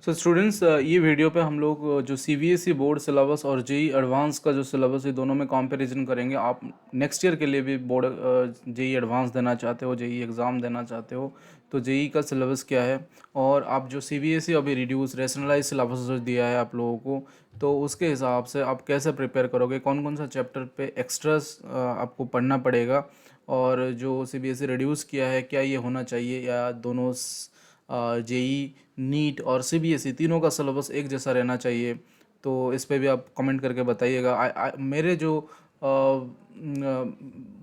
So students, ये video पे हम लोग जो सीबीएसई बोर्ड सिलेबस और जेई एडवांस का जो सिलेबस है दोनों में कंपैरिजन करेंगे। आप नेक्स्ट ईयर के लिए भी बोर्ड जेई एडवांस देना चाहते हो, जेई एग्ज़ाम देना चाहते हो, तो जेई का सिलेबस क्या है, और आप जो सीबीएसई अभी रिड्यूस रैशनलाइज सिलेबस जो दिया है आप लोगों को, तो उसके हिसाब से आप कैसे प्रिपेयर करोगे, कौन कौन सा चैप्टर पे एक्स्ट्रास आपको पढ़ना पड़ेगा, और जो सीबीएसई रिड्यूस किया है क्या ये होना चाहिए या दोनों जेई नीट और सीबीएसई तीनों का सिलेबस एक जैसा रहना चाहिए। तो इस पे भी आप कमेंट करके बताइएगा। मेरे जो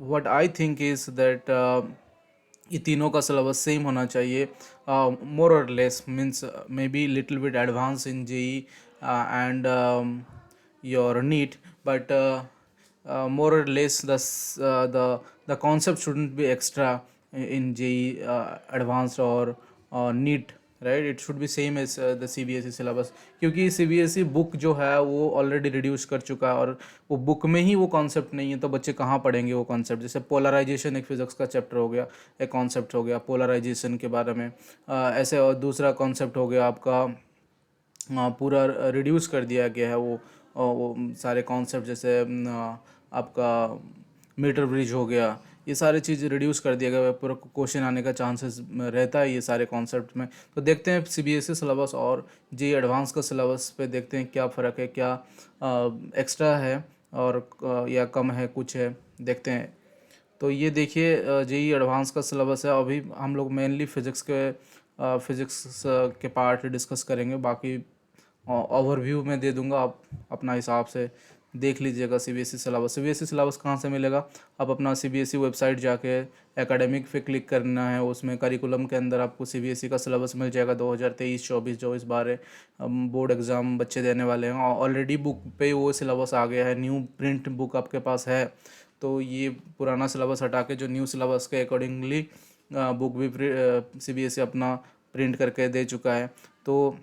what I think is that ये तीनों का सिलेबस सेम होना चाहिए, मोर और less, means maybe little bit advance in JEE and your NEET, but more or less the concept shouldn't be extra in JEE advanced or NEET, right? It should be same as the CBSE syllabus, क्योंकि CBSE book जो है वो already reduce कर चुका है, और वो book में ही वो कॉन्सेप्ट नहीं है, तो बच्चे कहाँ पढ़ेंगे वो कॉन्सेप्ट। जैसे पोलराइजेशन एक फिजिक्स का चैप्टर हो गया, एक कॉन्सेप्ट हो गया पोलराइजेशन के बारे में, ऐसे और दूसरा कॉन्सेप्ट हो गया आपका, पूरा रिड्यूस कर दिया गया है वो सारे कॉन्सेप्ट, जैसे आपका मीटर ब्रिज हो गया, ये सारी चीज़ रिड्यूस कर दिया गया है, पूरा क्वेश्चन आने का चांसेस रहता है ये सारे कॉन्सेप्ट में। तो देखते हैं सीबीएसई सिलेबस और जेईई एडवांस का सिलेबस पे देखते हैं क्या फ़र्क है, क्या एक्स्ट्रा है और या कम है, कुछ है, देखते हैं। तो ये देखिए, जेईई एडवांस का सिलेबस है। अभी हम लोग मेनली फिज़िक्स के पार्ट डिस्कस करेंगे, बाकी ओवरव्यू में दे दूंगा, आप अपना हिसाब से देख लीजिएगा। सीबीएसई सिलेबस कहाँ से मिलेगा? आप अपना सीबीएसई वेबसाइट जाके एकेडमिक पे क्लिक करना है, उसमें करिकुलम के अंदर आपको सीबीएसई का सिलेबस मिल जाएगा 2023-24 जो इस बार बोर्ड एग्ज़ाम बच्चे देने वाले हैं। ऑलरेडी बुक पे वो सिलेबस आ गया है, न्यू प्रिंट बुक आपके पास है, तो ये पुराना सिलेबस हटा के जो न्यू सिलेबस के अकॉर्डिंगली बुक भी सीबीएसई अपना प्रिंट करके दे चुका है। तो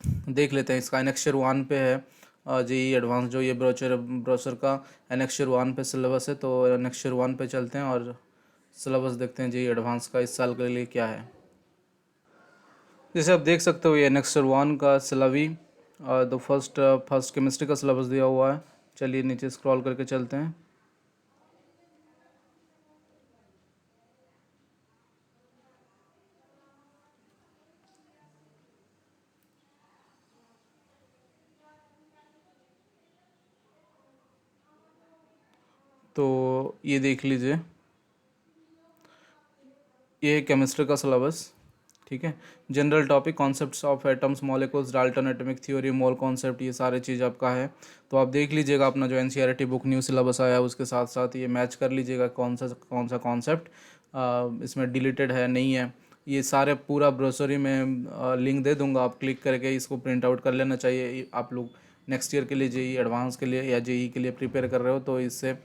देख लेते हैं। इसका एनेक्स्चर 1 पे है जेईई एडवांस, जो ये ब्रोचर का एनेक्स्चर 1 पे सिलेबस है, तो एनेक्स्चर 1 पे चलते हैं और सिलेबस देखते हैं जेईई एडवांस का इस साल के लिए क्या है। जैसे आप देख सकते हो ये एनेक्स्चर 1 का सिलेबी, तो फर्स्ट केमिस्ट्री का सिलेबस दिया हुआ है। चलिए नीचे स्क्रॉल करके चलते हैं। तो ये देख लीजिए, ये है केमिस्ट्री का सिलेबस, ठीक है। General topic, concepts of atoms, molecules, Dalton atomic theory, mole concept, ये सारे चीज़ आपका है। तो आप देख लीजिएगा अपना जो एनसीईआरटी बुक न्यू सिलेबस आया है उसके साथ साथ ये मैच कर लीजिएगा, कौन सा कॉन्सेप्ट इसमें डिलीटेड है नहीं है। ये सारे पूरा ब्रोशरी में लिंक दे दूंगा, आप क्लिक करके इसको प्रिंट आउट कर लेना चाहिए। आप लोग नेक्स्ट ईयर के लिए जेईई एडवांस के लिए या जेईई के लिए प्रिपेयर कर रहे हो, तो इससे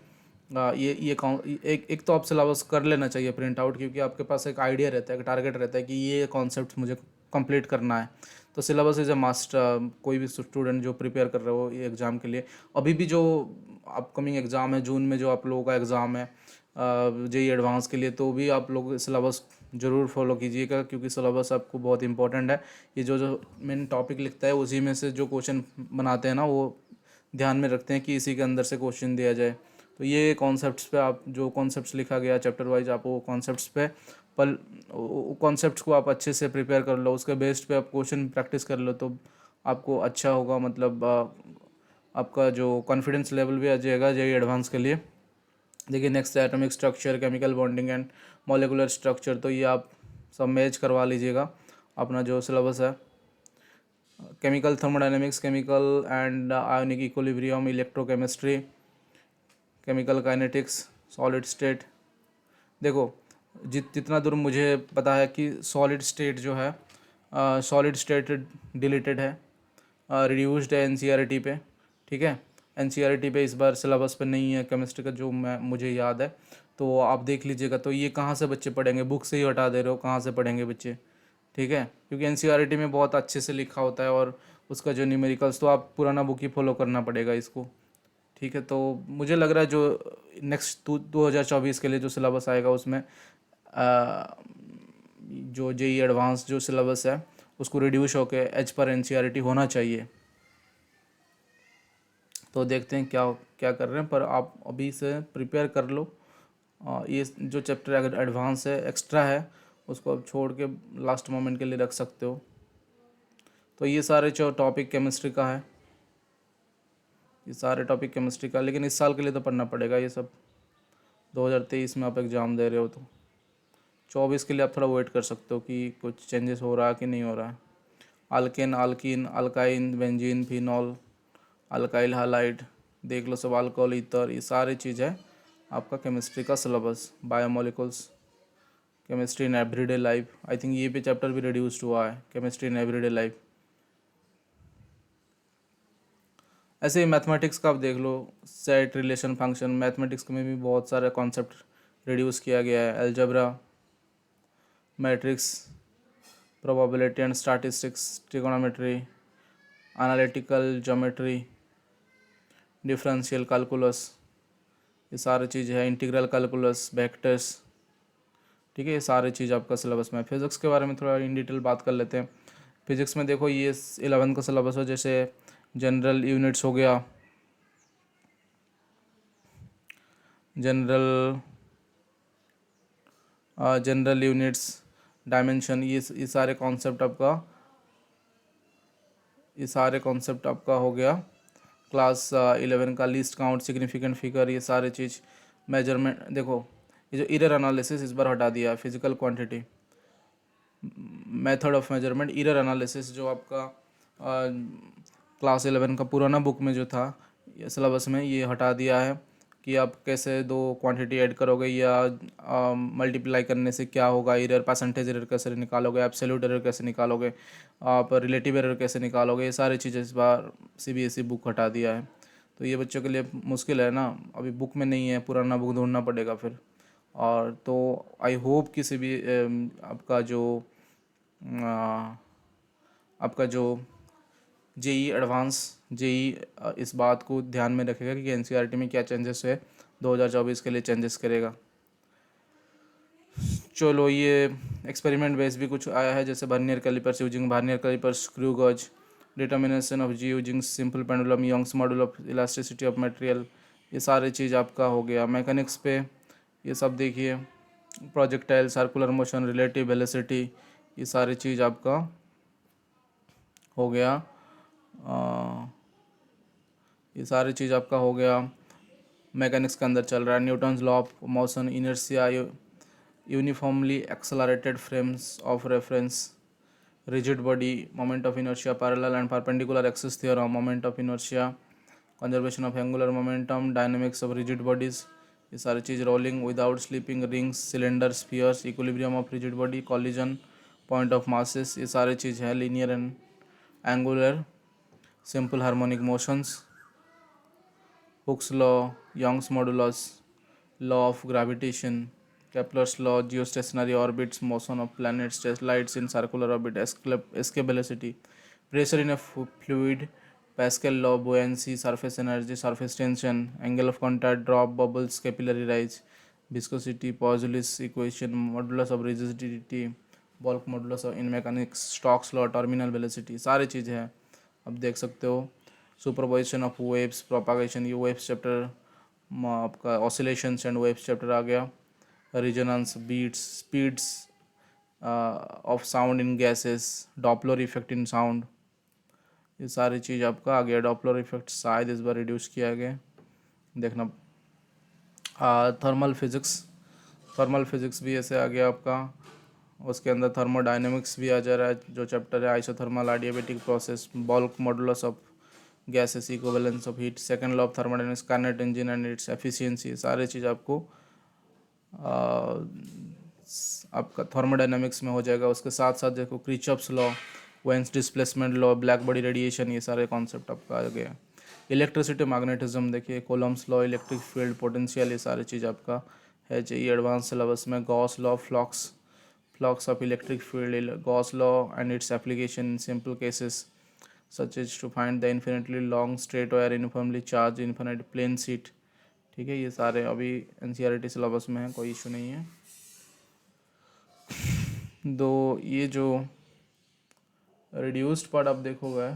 एक तो आप सिलेबस कर लेना चाहिए प्रिंट आउट, क्योंकि आपके पास एक आइडिया रहता है, एक टारगेट रहता है कि ये कॉन्सेप्ट मुझे कंप्लीट करना है। तो सिलेबस इज़ ए मस्ट। कोई भी स्टूडेंट जो प्रिपेयर कर रहे हो ये एग्ज़ाम के लिए, अभी भी जो अपकमिंग एग्ज़ाम है जून में, जो आप लोगों का एग्ज़ाम है जेईई एडवांस के लिए, तो भी आप लोग सिलेबस ज़रूर फॉलो कीजिएगा, क्योंकि सिलेबस आपको बहुत इंपॉर्टेंट है। ये जो जो मेन टॉपिक लिखता है उसी में से जो क्वेश्चन बनाते हैं ना, वो ध्यान में रखते हैं कि इसी के अंदर से क्वेश्चन दिया जाए। तो ये कॉन्सेप्ट्स पे आप जो कॉन्सेप्ट्स लिखा गया चैप्टर वाइज, आप वो कॉन्सेप्ट्स पे पल कॉन्सेप्ट्स को आप अच्छे से प्रिपेयर कर लो, उसके बेस्ड पे आप क्वेश्चन प्रैक्टिस कर लो, तो आपको अच्छा होगा। मतलब आपका जो कॉन्फिडेंस लेवल भी आ जाएगा जेईई एडवांस के लिए। देखिए next atomic structure, chemical bonding and molecular structure, तो ये आप सब मैच करवा लीजिएगा अपना जो सिलेबस है। Chemical thermodynamics, chemical and ionic equilibrium, electrochemistry, chemical kinetics, solid state. देखो जितना दूर मुझे पता है कि सॉलिड स्टेट जो है, सॉलिड स्टेट डिलीटेड है, रिड्यूस्ड है एनसीईआरटी पे, ठीक है। एनसीईआरटी पे इस बार सिलेबस पे नहीं है केमिस्ट्री का, जो मुझे याद है, तो आप देख लीजिएगा। तो ये कहाँ से बच्चे पढ़ेंगे? बुक से ही हटा दे रहे हो, कहाँ से पढ़ेंगे बच्चे, ठीक है। क्योंकि एनसीईआरटी में बहुत अच्छे से लिखा होता है, और उसका जो न्यूमेरिकल्स, तो आप पुराना बुक ही फॉलो करना पड़ेगा इसको, ठीक है। तो मुझे लग रहा है जो नेक्स्ट 2024 के लिए जो सिलेबस आएगा उसमें जो जेईई एडवांस जो सिलेबस है उसको रिड्यूस होके एज पर एनसीईआरटी होना चाहिए। तो देखते हैं क्या क्या कर रहे हैं, पर आप अभी से प्रिपेयर कर लो। ये जो चैप्टर अगर एडवांस है, एक्स्ट्रा है, उसको अब छोड़ के लास्ट मोमेंट के लिए रख सकते हो। तो ये सारे जो टॉपिक केमिस्ट्री का है, ये सारे टॉपिक केमिस्ट्री का, लेकिन इस साल के लिए तो पढ़ना पड़ेगा ये सब। 2023 में आप एग्ज़ाम दे रहे हो तो 24 के लिए आप थोड़ा वेट कर सकते हो कि कुछ चेंजेस हो रहा है कि नहीं हो रहा है। Alkane, alkyne, alkyne, benzene, phenol, alkyl halide, देख लो सब, अल्कोहल, ईथर, ये सारी चीज़ है आपका केमिस्ट्री का syllabus. Biomolecules, chemistry in everyday life, I think ये भी चैप्टर भी रिड्यूस्ड हुआ है, केमिस्ट्री इन एवरीडे लाइफ। ऐसे ही मैथमेटिक्स का आप देख लो, सेट, रिलेशन, फंक्शन, मैथमेटिक्स में भी बहुत सारे कॉन्सेप्ट रिड्यूस किया गया है। Algebra, matrix, probability and statistics, trigonometry, analytical geometry, differential calculus, ये सारी चीज़ है, इंटीग्रल कैलकुलस, वेक्टर्स। ठीक है, ये सारी चीज़ आपका सिलेबस में। फिज़िक्स के बारे में थोड़ा इन डिटेल बात कर लेते हैं। फिज़िक्स में देखो ये 11 का सिलेबस हो, जैसे जनरल यूनिट्स हो गया, जनरल जनरल यूनिट्स, डायमेंशन, ये सारे कॉन्सेप्ट आपका, ये सारे कॉन्सेप्ट आपका हो गया क्लास 11 का। लीस्ट काउंट, सिग्निफिकेंट फिगर, ये सारे चीज़, मेजरमेंट। देखो ये जो इरर एनालिसिस इस बार हटा दिया, physical quantity, method of measurement, error analysis, जो आपका क्लास 11 का पुराना बुक में जो था, ये सिलेबस में ये हटा दिया है कि आप कैसे दो क्वांटिटी ऐड करोगे या मल्टीप्लाई करने से क्या होगा, एरर, परसेंटेज एरर कैसे निकालोगे, एब्सोल्यूट एरर कैसे निकालोगे, आप रिलेटिव एरर कैसे निकालोगे, ये सारी चीज़ें इस बार सीबीएसई बुक हटा दिया है। तो ये बच्चों के लिए मुश्किल है ना, अभी बुक में नहीं है, पुराना बुक ढूंढना पड़ेगा फिर। और तो आई होप कि सी बी आपका जो आपका जो जेई एडवांस, जेई इस बात को ध्यान में रखेगा कि एनसीईआरटी में क्या चेंजेस है, 2024 के लिए चेंजेस करेगा। चलो ये एक्सपेरिमेंट बेस भी कुछ आया है, जैसे vernier calipers using vernier calipers, screw gauge, determination of G using simple pendulum, Young's model of elasticity of material, ये सारी चीज़ आपका हो गया। मैकेनिक्स पे ये सब देखिए, projectile, circular motion, relative velocity, ये सारी चीज़ आपका हो गया। ये सारी चीज़ आपका हो गया, मैकेनिक्स के अंदर चल रहा है। Newton's law of motion, inertia, uniformly accelerated frames of reference, rigid body, moment of inertia, parallel and perpendicular axis theorem, moment of inertia, conservation of angular momentum, dynamics of rigid bodies, ये सारी चीज़, rolling without slipping, rings, cylinder, spheres, equilibrium of rigid body, collision, point of masses, ये सारी चीज़ है। Linear and angular simple harmonic motions, Hooke's law, Young's modulus, law of gravitation, Kepler's law, geostationary orbits, motion of planets, satellites in circular orbit, escape velocity, pressure in a fluid, Pascal law, buoyancy, surface energy, surface tension, angle of contact, drop, bubbles, capillary rise, viscosity, Paul's equation, modulus of rigidity, bulk modulus of in mechanics, Stokes law, terminal velocity, सारी चीज़ है, अब देख सकते हो। Superposition of waves, propagation, ये waves chapter आपका, oscillations and waves chapter आ गया। resonance, beats, speeds of sound in gases, Doppler effect in sound, ये सारी चीज़ आपका आ गया। डॉपलर इफेक्ट शायद इस बार रिड्यूस किया गया, देखना। थर्मल फिजिक्स, थर्मल फिजिक्स भी ऐसे आ गया आपका, उसके अंदर थर्मोडाइनमिक्स भी आ जा रहा है, जो चैप्टर है isothermal adiabatic process, bulk modulus of gases, equivalence of heat, second law of thermodynamics, Carnot engine and its efficiency, सारी चीज़ आपको आपका थर्मोडाइनमिक्स में हो जाएगा। उसके साथ साथ देखो Kirchhoff's law, Wien's displacement law, black body radiation, ये सारे कॉन्सेप्ट आपका आ गया। इलेक्ट्रिसिटी, मैग्नेटिज्म, देखिए Coulomb's law, electric field, potential, ये सारी चीज़ आपका है चाहिए एडवांस सिलेबस में। Gauss law, flux, flux of electric field, Gauss law and its application in simple cases such as to find the infinitely long straight wire uniformly charged infinite plane sheet. ठीक है, ये सारे अभी NCERT syllabus में है, कोई issue नहीं है। दो ये जो रिड्यूस्ड पार्ट आप देखोगे,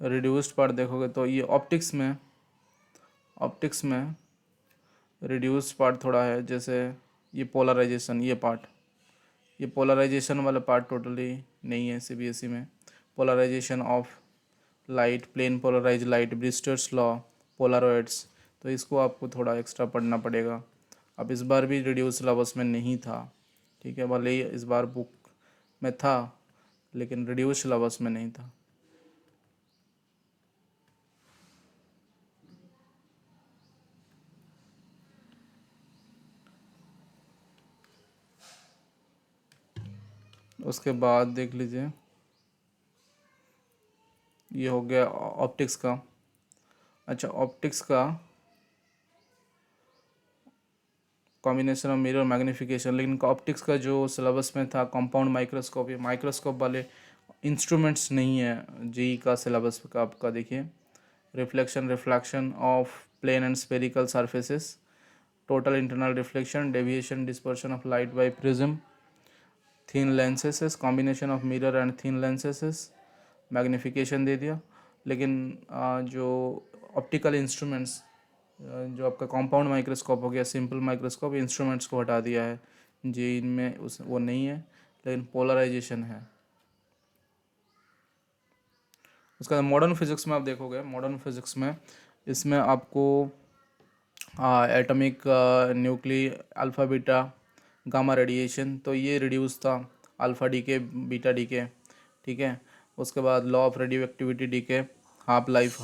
रिड्यूस्ड पार्ट देखोगे तो ये ऑप्टिक्स में रिड्यूस्ड पार्ट थोड़ा है, जैसे ये पोलराइजेशन, ये पोलराइजेशन वाला पार्ट टोटली नहीं है सीबीएसई में। Polarisation of light, plane polarise light, Brewster's law, polaroids, तो इसको आपको थोड़ा एक्स्ट्रा पढ़ना पड़ेगा। अब इस बार भी रिड्यूस सिलेबस में नहीं था, ठीक है, भले ही इस बार बुक में था लेकिन रिड्यूस सिलेबस में नहीं था। उसके बाद देख लीजिए, ये हो गया ऑप्टिक्स का। अच्छा, ऑप्टिक्स का कॉम्बिनेशन ऑफ मिरर मैग्नीफिकेशन, लेकिन ऑप्टिक्स का जो सिलेबस में था कंपाउंड माइक्रोस्कोप, ये माइक्रोस्कोप वाले इंस्ट्रूमेंट्स नहीं है जेई का सिलेबस का। आपका देखिए, reflection of plane and spherical surfaces, total internal reflection, deviation dispersion of light by prism, thin lenses, combination of mirror and thin lenses, magnification दे दिया। लेकिन जो ऑप्टिकल इंस्ट्रूमेंट्स, जो आपका कंपाउंड माइक्रोस्कोप हो गया, सिंपल माइक्रोस्कोप, इंस्ट्रूमेंट्स को हटा दिया है जी, इनमें उस वो नहीं है, लेकिन पोलराइजेशन है। उसके बाद मॉडर्न फिजिक्स में आप देखोगे, मॉडर्न फिजिक्स में इसमें आपको atomic nuclei, alpha beta gamma radiation, तो ये रिड्यूस था, अल्फ़ा डीके बीटा डीके, ठीक है। उसके बाद law of radioactivity decay, half life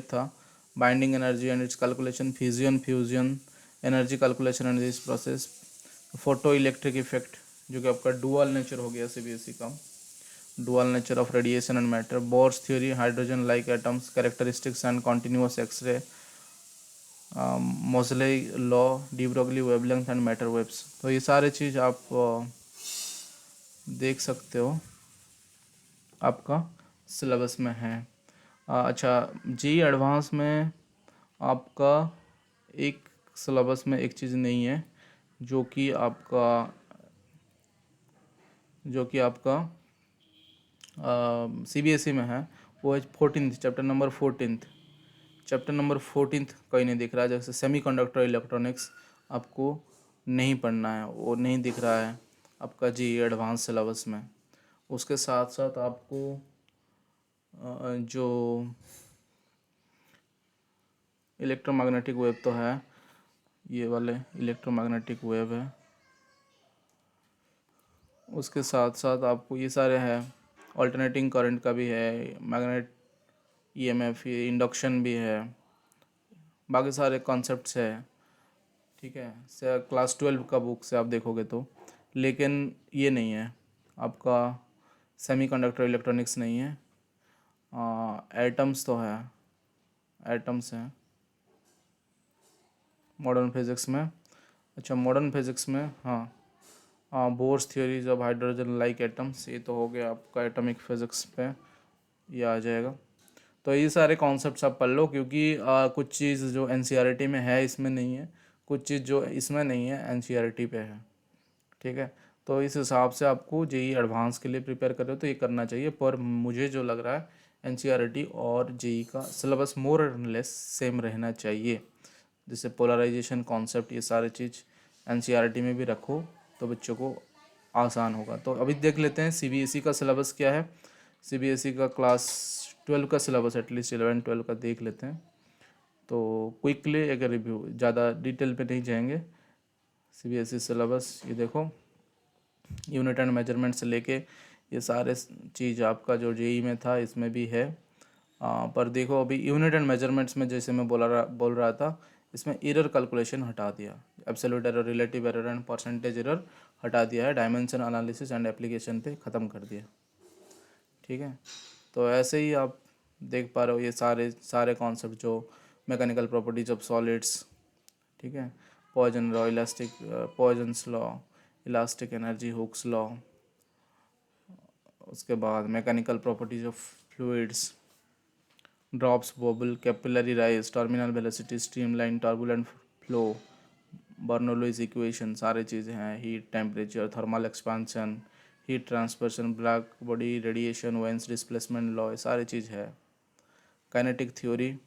था, binding energy and its calculation, fusion energy calculation and this process, photoelectric effect, जो कि आपका डुअल नेचर हो गया सीबीएसई का, dual nature of radiation and matter, Bohr's theory, hydrogen like atoms, characteristics and continuous X ray, Moseley law, de Broglie wavelength and matter waves. तो ये सारे चीज़ आप देख सकते हो, आपका सिलेबस में है। अच्छा, जी एडवांस में आपका एक सिलेबस में एक चीज़ नहीं है, जो कि आपका सीबीएसई में है, वो है 14th chapter number 14th। Chapter number 14th कहीं नहीं दिख रहा है, जैसे सेमीकंडक्टर इलेक्ट्रॉनिक्स आपको नहीं पढ़ना है, वो नहीं दिख रहा है आपका जी एडवांस सिलेबस में। उसके साथ साथ आपको जो इलेक्ट्रोमैग्नेटिक वेव तो है, ये वाले इलेक्ट्रोमैग्नेटिक वेव है, उसके साथ साथ आपको ये सारे हैं, ऑल्टरनेटिंग करंट का भी है, मैग्नेट ईएमएफ, ये इंडक्शन भी है, बाकी सारे कॉन्सेप्ट्स है, ठीक है, से क्लास 12 का बुक से आप देखोगे तो। लेकिन ये नहीं है आपका, सेमीकंडक्टर इलेक्ट्रॉनिक्स नहीं है, एटम्स तो है, एटम्स हैं मॉडर्न फिज़िक्स में। अच्छा, मॉडर्न फिज़िक्स में हाँ, Bohr's theories of hydrogen like atoms, ये तो हो गया आपका एटॉमिक फिज़िक्स पे, ये आ जाएगा। तो ये सारे कॉन्सेप्ट्स आप पढ़ लो, क्योंकि कुछ चीज़ जो एनसीईआरटी में है इसमें नहीं है, कुछ चीज़ जो इसमें नहीं है एनसीईआरटी पे है, ठीक है। तो इस हिसाब से आपको जेई एडवांस के लिए प्रिपेयर कर रहे हो तो ये करना चाहिए, पर मुझे जो लग रहा है एनसीईआरटी और जेई का सिलेबस मोर और लेस सेम रहना चाहिए, जैसे पोलराइजेशन कॉन्सेप्ट, ये सारे चीज़ एनसीईआरटी में भी रखो तो बच्चों को आसान होगा। तो अभी देख लेते हैं सीबीएसई का सिलेबस क्या है। सीबीएसई का क्लास 12 का सिलेबस, एटलीस्ट 11-12 का देख लेते हैं। तो क्विकली एक रिव्यू, ज़्यादा डिटेल पे नहीं जाएंगे। सीबीएसई सिलेबस ये देखो, यूनिट एंड मेजरमेंट से लेके ये सारे चीज़ आपका जो जेई में था इसमें भी है। पर देखो, अभी यूनिट एंड मेजरमेंट्स में जैसे मैं बोल रहा था, इसमें एरर कैलकुलेशन हटा दिया, absolute error, relative error and percentage error हटा दिया है, डायमेंशन एनालिसिस एंड एप्लीकेशन पे ख़त्म कर दिया, ठीक है। तो ऐसे ही आप देख पा रहे हो ये सारे कॉन्सेप्ट, जो मैकेनिकल प्रॉपर्टीज ऑफ सॉलिड्स, ठीक है, Poisson's law, elastic energy, Hooke's law, उसके बाद mechanical properties of fluids, drops, bubble, capillary rise, terminal velocity, streamline, turbulent flow, Bernoulli's equation सारी चीज़ें हैं, heat, temperature, thermal expansion, heat transfer, black body radiation, Wien's displacement law, सारी चीज़ है। Kinetic theory,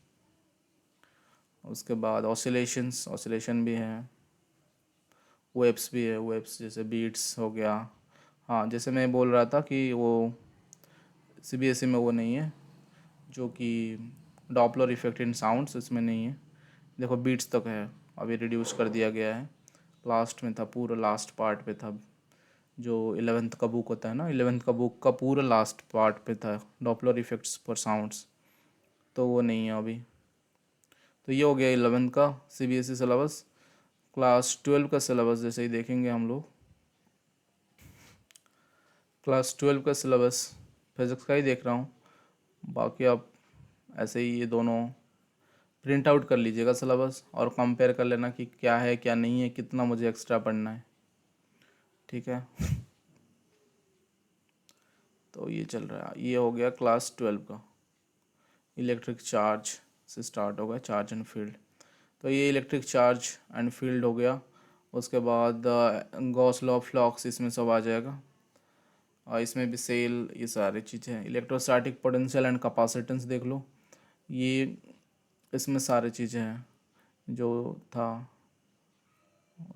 उसके बाद ऑसिलेशन भी है, वेव्स भी है, वेव्स जैसे बीट्स हो गया। हाँ, जैसे मैं बोल रहा था कि वो सीबीएसई में वो नहीं है, जो कि डॉपलर इफेक्ट इन साउंड्स, इसमें नहीं है। देखो बीट्स तक है, अभी रिड्यूस कर दिया गया है। लास्ट में था, पूरा लास्ट पार्ट पे था, जो 11th का बुक होता है ना, 11th का बुक का पूरा लास्ट पार्ट पे था डॉपलर इफेक्ट्स फॉर साउंड्स, तो वो नहीं है अभी। तो ये हो गया 11th का सीबीएसई सिलेबस। क्लास 12 का सिलेबस जैसे ही देखेंगे हम लोग। क्लास 12 का सिलेबस फिज़िक्स का ही देख रहा हूँ, बाकी आप ऐसे ही ये दोनों प्रिंट आउट कर लीजिएगा सिलेबस और कंपेयर कर लेना कि क्या है क्या नहीं है, कितना मुझे एक्स्ट्रा पढ़ना है, ठीक है। तो ये चल रहा है, ये हो गया क्लास 12 का। इलेक्ट्रिक चार्ज से स्टार्ट होगा, चार्ज एंड फील्ड। तो ये इलेक्ट्रिक चार्ज एंड फील्ड हो गया। उसके बाद गॉस लॉ ऑफ फ्लक्स इसमें सब आ जाएगा, और इसमें भी सेल, ये सारी चीज़ें हैं। इलेक्ट्रोस्टैटिक पोटेंशियल एंड कैपेसिटेंस देख लो, ये इसमें सारी चीज़ें हैं जो था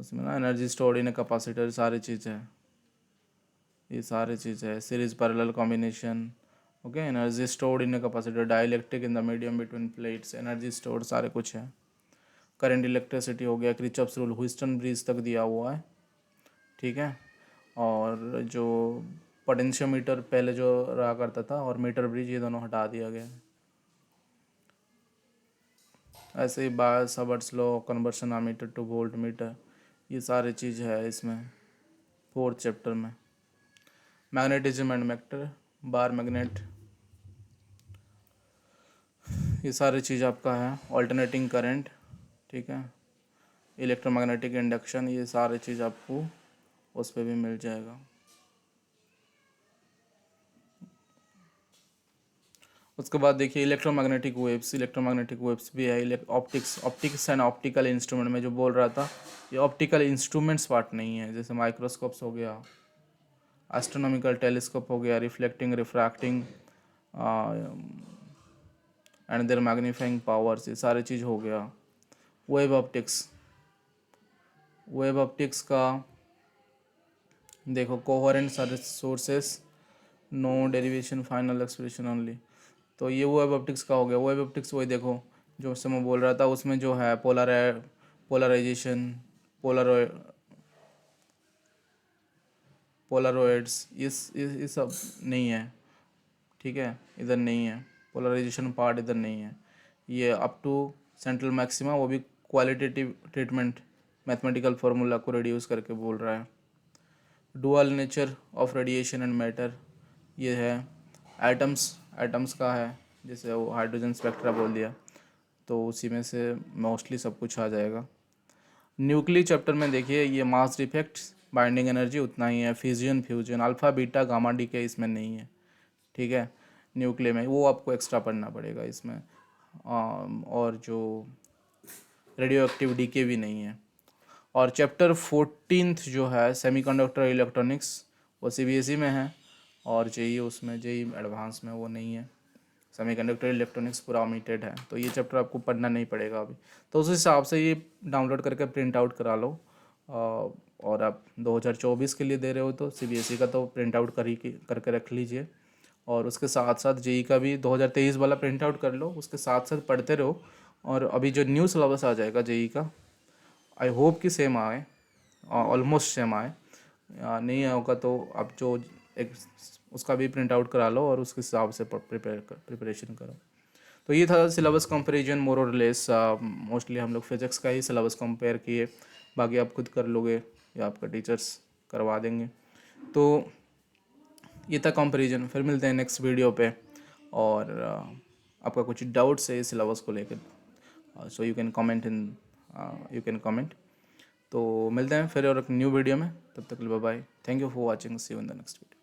उसमें ना, एनर्जी स्टोर्ड इन कैपेसिटर, सारी चीज़ें हैं, ये सारी चीज़ें हैं। Series parallel combination, okay, energy stored in capacitor, dielectric in the medium between plates, energy stored, सारे कुछ है। करंट इलेक्ट्रिसिटी हो गया, क्रिचॉफ्स रूल, ह्यूस्टन ब्रिज तक दिया हुआ है, ठीक है। और जो पोटेंशियोमीटर पहले जो रहा करता था और मीटर ब्रिज, ये दोनों हटा दिया गया है। ऐसे ही Biot Savart's law, conversion ammeter to voltmeter, ये सारी चीज़ है इसमें 4th चैप्टर में। Magnetism and matter, bar magnet, ये सारी चीज़ आपका है। ऑल्टरनेटिंग करंट, ठीक है। इलेक्ट्रोमैग्नेटिक इंडक्शन, ये सारी चीज़ आपको उस पर भी मिल जाएगा। उसके बाद देखिए इलेक्ट्रोमैग्नेटिक वेव्स भी है। ऑप्टिक्स एंड ऑप्टिकल इंस्ट्रूमेंट में जो बोल रहा था, ये ऑप्टिकल इंस्ट्रूमेंट्स पार्ट नहीं है। जैसे माइक्रोस्कोप्स हो गया, एस्ट्रोनॉमिकल टेलीस्कोप हो गया, reflecting, refracting and their magnifying powers, ये सारी चीज़ हो गया। वेब ऑप्टिक्स का देखो, coherent sources, no derivation, final expression only, तो ये वेब ऑप्टिक्स का हो गया। वेब ऑप्टिक्स वही देखो जो उससे मैं बोल रहा था, उसमें जो है पोलराइजेशन, पोलर पोलरॉइड्स, ये सब नहीं है, ठीक है, इधर नहीं है। पोलराइजेशन पार्ट इधर नहीं है। ये अप टू सेंट्रल मैक्सिमा, वो भी क्वालिटेटिव ट्रीटमेंट मैथमेटिकल फार्मूला को रिड्यूस करके बोल रहा है। Dual nature of radiation and matter, ये है। एटम्स का है, जैसे वो हाइड्रोजन स्पेक्ट्रा बोल दिया, तो उसी में से मोस्टली सब कुछ आ जाएगा। न्यूक्लियर चैप्टर में देखिए, ये मास डिफेक्ट्स, बाइंडिंग एनर्जी उतना ही है, fission, fusion, alpha beta gamma decay इसमें नहीं है, ठीक है। न्यूक्लियर में वो आपको एक्स्ट्रा पढ़ना पड़ेगा इसमें। और जो रेडियो एक्टिव डी के भी नहीं है। और चैप्टर 14th जो है सेमीकंडक्टर इलेक्ट्रॉनिक्स, वो सीबीएसई में है, और जेई उसमें, जेई एडवांस में वो नहीं है। सेमीकंडक्टर इलेक्ट्रॉनिक्स पूरा ओमिटेड है, तो ये चैप्टर आपको पढ़ना नहीं पड़ेगा अभी। तो उस हिसाब से ये डाउनलोड करके प्रिंट आउट करा लो। और आप 2024 के लिए दे रहे हो तो सीबीएसई का तो प्रिंट आउट करके रख लीजिए, और उसके साथ साथ जेई का भी 2023 वाला प्रिंट आउट कर लो, उसके साथ साथ पढ़ते रहो। और अभी जो न्यू सिलेबस आ जाएगा जेई का, आई होप कि सेम आए, ऑलमोस्ट सेम आए। नहीं होगा तो आप जो एक उसका भी प्रिंट आउट करा लो और उसके हिसाब से प्रिपरेशन करो। तो ये था सिलेबस कंपैरिजन, मोर और लेस। मोस्टली हम लोग फिजिक्स का ही सिलेबस कंपेयर किए, बाकी आप खुद कर लोगे या आपका टीचर्स करवा देंगे। तो ये था कंपैरिजन। फिर मिलते हैं नेक्स्ट वीडियो पे, और आपका कुछ डाउट्स है इस सिलेबस को लेकर, सो यू कैन कमेंट। तो मिलते हैं फिर और एक न्यू वीडियो में, तब तक के लिए bye bye. Thank you for watching, see you in the next video.